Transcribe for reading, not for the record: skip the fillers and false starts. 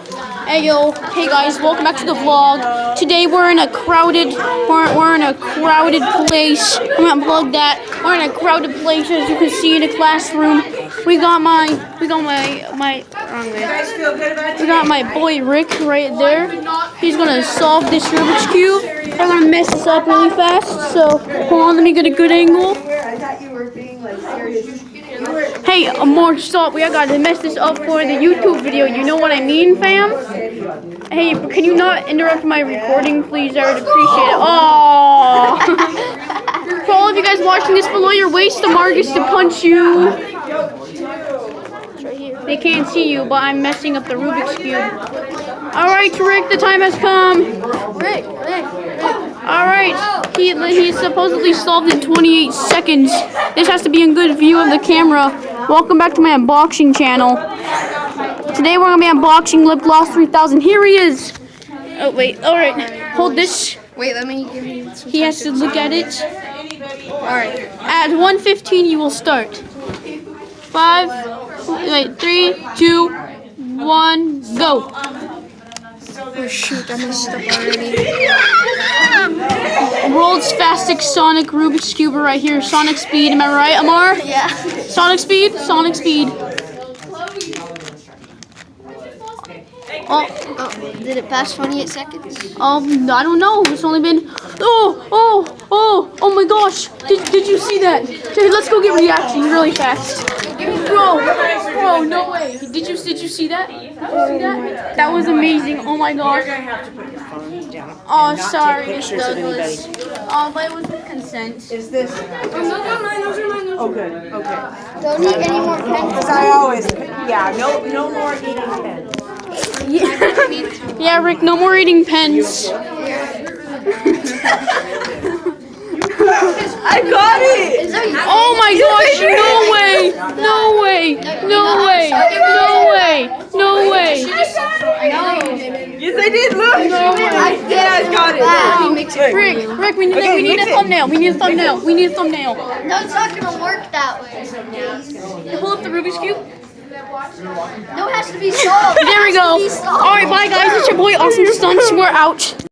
Hey yo, hey guys, welcome back to the vlog. Today we're in a crowded place. I'm gonna plug that. We're in a crowded place, as you can see, in a classroom. We got my boy Rick right there. He's gonna solve this Rubik's cube. I'm gonna mess this up really fast. So hold on, let me get a good angle. I thought you were being like serious. Hey, Amor, stop. We gotta mess this up for the YouTube video. You know what I mean, fam? Hey, can you not interrupt my recording, please? I would appreciate it. Oh! For all of you guys watching this below your waist, Amor gets to punch you. They can't see you, but I'm messing up the Rubik's Cube. Alright, Rick, the time has come. Rick. Alright, he supposedly solved in 28 seconds. This has to be in good view of the camera. Welcome back to my unboxing channel. Today we're going to be unboxing Lip Gloss 3000. Here he is. Oh, wait. Alright, hold this. Wait, let me give you some. He has to look at it. Alright, at 1:15 you will start. 3, 2, 1, go. Oh shoot, I messed up already. World's fastest Sonic Rubik's Cube right here. Sonic speed, am I right, Amar? Yeah. Sonic speed, Sonic speed. Oh, Did it pass 28 seconds? I don't know. It's only been. Oh my gosh! Did you see that? Okay, let's go get reaction really fast. Bro, no way. Did you see that? That was amazing. Oh my gosh. Oh, sorry, Miss Douglas. Oh, but it was with consent. Is this? Those are mine. Oh, good. Okay. Don't eat any more pens. Because I always, no more eating pens. Yeah, Rick, no more eating pens. I got it! Oh my gosh, no way! No way! No way! No way! No way! Yes, I did. Look. No way. I got it. Rick, we need a thumbnail. We need a thumbnail. No, it's not gonna work that way. Pull up the Rubik's Cube. No, it has to be solved. There we go. Alright, bye guys. It's your boy Awesome Stunts. We're out.